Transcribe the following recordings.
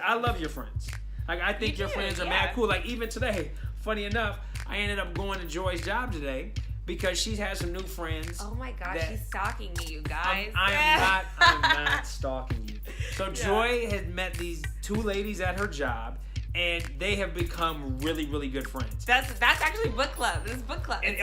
I love your friends. Like, I think your friends are mad cool. Like, even today, funny enough, I ended up going to Joy's job today because she has some new friends. Oh my gosh, she's stalking me, you guys. I am not stalking you. So Joy has met these two ladies at her job, and they have become really, really good friends. That's actually book club. This is book club. It's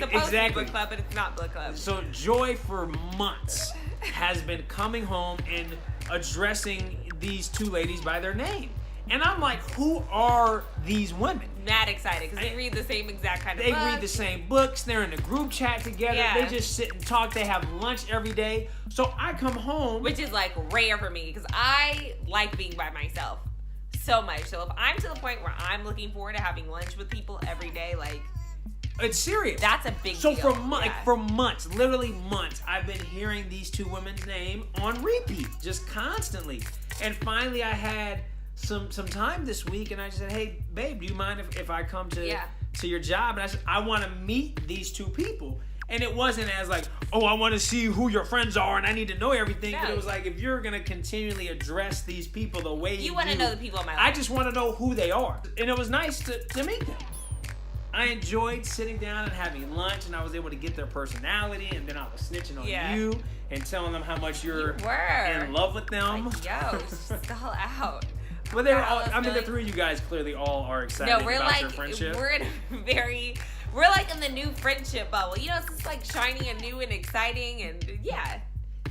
supposed to be book club, but it's not book club. So Joy, for months, has been coming home and addressing these two ladies by their name. And I'm like, who are these women? Mad excited because they read the same exact kind of books. They read the same books. They're in a group chat together. Yeah. They just sit and talk. They have lunch every day. So I come home. Which is like rare for me because I like being by myself so much. So if I'm to the point where I'm looking forward to having lunch with people every day, like... It's serious. That's a big deal. So for months, literally months, I've been hearing these two women's name on repeat, just constantly. And finally I had some time this week, and I just said, hey, babe, do you mind if I come to your job? And I said, I want to meet these two people. And it wasn't as like, oh, I want to see who your friends are and I need to know everything. No. But it was like, if you're going to continually address these people the way you want to know the people in my life. I just want to know who they are. And it was nice to meet them. I enjoyed sitting down and having lunch, and I was able to get their personality, and then I was snitching on you and telling them how much you're in love with them. Like, yo, spell out. But they're all, I mean, the three of you guys clearly all are excited about your friendship. We're like in the new friendship bubble. You know, it's just like shiny and new and exciting, and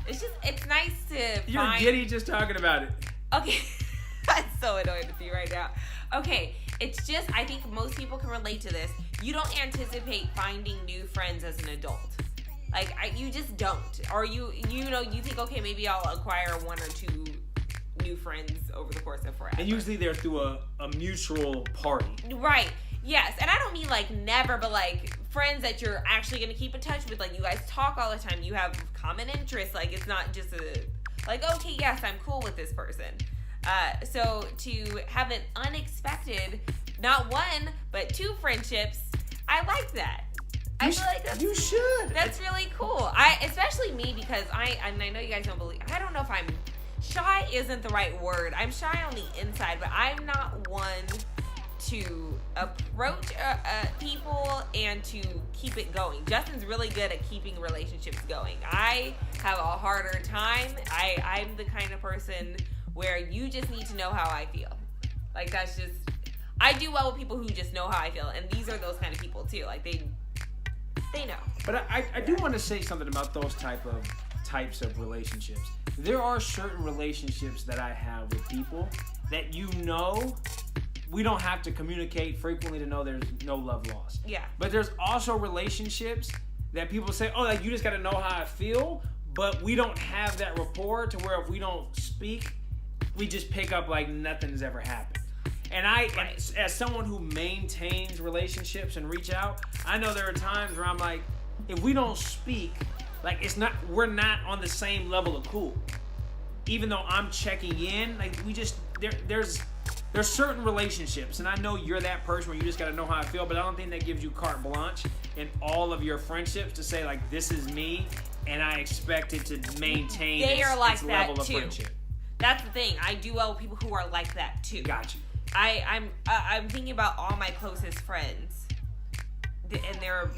it's nice to You're giddy just talking about it. Okay. I'm so annoyed with you right now. Okay, it's just, I think most people can relate to this. You don't anticipate finding new friends as an adult. Like, you just don't. Or you think, okay, maybe I'll acquire one or two new friends over the course of forever. And usually they're through a mutual party. Right. Yes. And I don't mean like never, but like friends that you're actually going to keep in touch with. Like, you guys talk all the time. You have common interests. Like, it's not just okay, yes, I'm cool with this person. So to have an unexpected, not one, but two friendships, I like that. I feel like you should. That's really cool. Especially me, because I know you guys don't believe, I don't know if I'm shy isn't the right word. I'm shy on the inside, but I'm not one to approach people and to keep it going. Justin's really good at keeping relationships going. I have a harder time. I'm the kind of person where you just need to know how I feel. Like, that's just, I do well with people who just know how I feel, and these are those kind of people too. Like, they know. But I do want to say something about those types of relationships. There are certain relationships that I have with people that we don't have to communicate frequently to know there's no love lost. Yeah. But there's also relationships that people say, oh, like, you just got to know how I feel, but we don't have that rapport to where if we don't speak, we just pick up like nothing's ever happened. And as someone who maintains relationships and reach out, I know there are times where I'm like, if we don't speak, like, we're not on the same level of cool. Even though I'm checking in, like, there's certain relationships, and I know you're that person where you just got to know how I feel, but I don't think that gives you carte blanche in all of your friendships to say, like, this is me, and I expect it to maintain its level of friendship. That's the thing. I do well with people who are like that too. Got you. I'm thinking about all my closest friends, and they're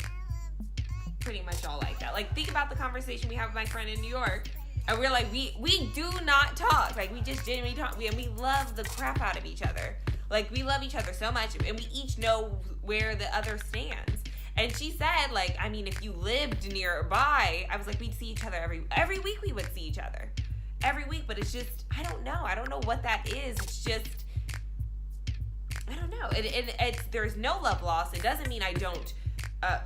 pretty much all like that. Like, think about the conversation we have with my friend in New York, and we're like, we do not talk. Like, we just genuinely talk. We love the crap out of each other. Like, we love each other so much, and we each know where the other stands. And she said, like, I mean, if you lived nearby, I was like, we'd see each other every week. We would see each other. Every week, but it's just, I don't know what that is. It's just, I don't know. There's no love lost. It doesn't mean I don't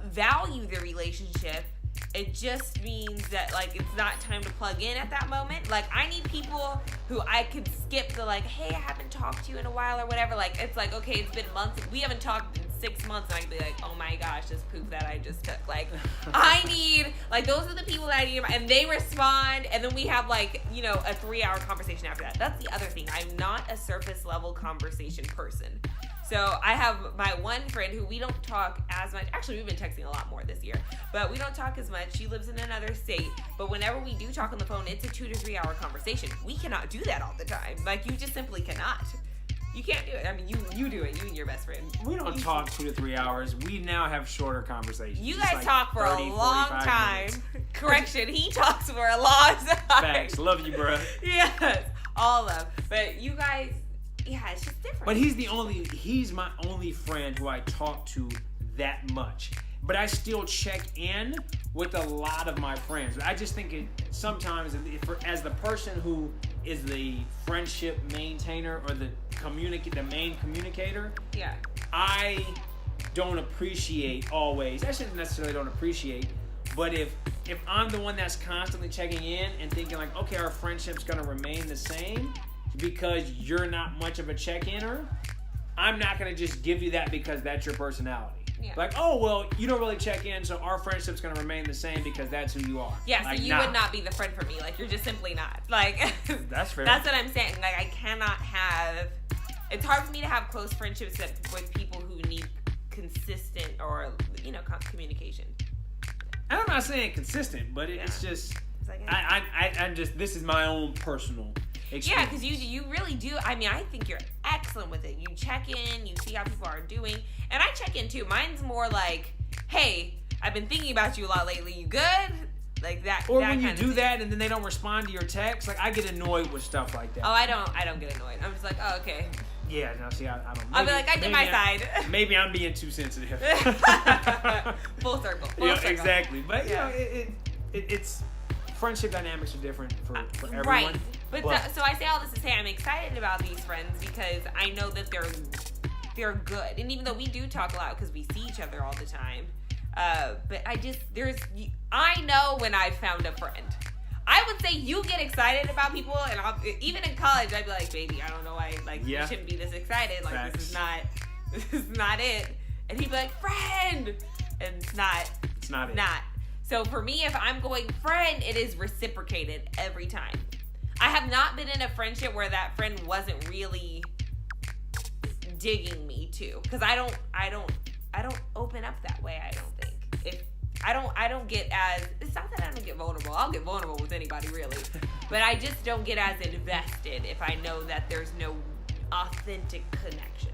value the relationship. It just means that, like, it's not time to plug in at that moment. Like, I need people who I could skip the, like, hey, I haven't talked to you in a while or whatever. Like, it's like, okay, it's been months. We haven't talked in 6 months, and I can be like, oh my gosh, this poop that I just took. Like, I need, like, those are the people that I need. And they respond, and then we have, like, you know, a 3-hour conversation after that. That's the other thing. I'm not a surface level conversation person. So I have my one friend who we don't talk as much. Actually, we've been texting a lot more this year, but we don't talk as much. She lives in another state, but whenever we do talk on the phone, it's a 2 to 3 hour conversation. We cannot do that all the time. Like, you just simply cannot. You can't do it. I mean, you do it. You and your best friend. We don't talk 2 to 3 hours. We now have shorter conversations. You It's guys like talk for 30, a long 45 time. minutes. Correction, he talks for a long time. Facts. Love you, bro. Yes, all of. But you guys, yeah, it's just different. But he's my only friend who I talk to that much. But I still check in with a lot of my friends. I just think sometimes, as the person who is the friendship maintainer or the main communicator, yeah, I don't appreciate always. I shouldn't necessarily don't appreciate, but if I'm the one that's constantly checking in and thinking like, okay, our friendship's gonna remain the same because you're not much of a check-inner, I'm not gonna just give you that because that's your personality. Yeah. Like, oh, well, you don't really check in, so our friendship's gonna remain the same because that's who you are. Yeah, like, so you would not be the friend for me. Like, you're just simply not. Like, That's fair. That's what I'm saying. Like, I cannot have. It's hard for me to have close friendships with people who need consistent or communication. And I'm not saying consistent, but it's just. It's like, I'm just. This is my own personal experience. yeah, because you really do. I mean, I think you're excellent with it. You check in, you see how people are doing, and I check in too. Mine's more like, hey, I've been thinking about you a lot lately. You good? Like that. Or that when you kind of do thing. that and then they don't respond to your text, like I get annoyed with stuff like that. Oh, I don't get annoyed. I'm just like, oh, okay. Yeah, no, see, I don't. I'll be like, I did my side. Maybe I'm being too sensitive. Full circle. Yeah, exactly. But you know, it's friendship dynamics are different for everyone. Right. But so I say all this to say I'm excited about these friends because I know that they're good. And even though we do talk a lot because we see each other all the time, but I know when I've found a friend. I would say you get excited about people, and even in college, I'd be like, "Baby, I don't know why. Like, you shouldn't be this excited. Like, Facts. this is not it." And he'd be like, "Friend," and it's not. It's not it. Not. So for me, if I'm going friend, it is reciprocated every time. I have not been in a friendship where that friend wasn't really digging me too, because I don't open up that way. I don't think I don't get as, it's not that I don't get vulnerable. I'll get vulnerable with anybody really, but I just don't get as invested if I know that there's no authentic connection.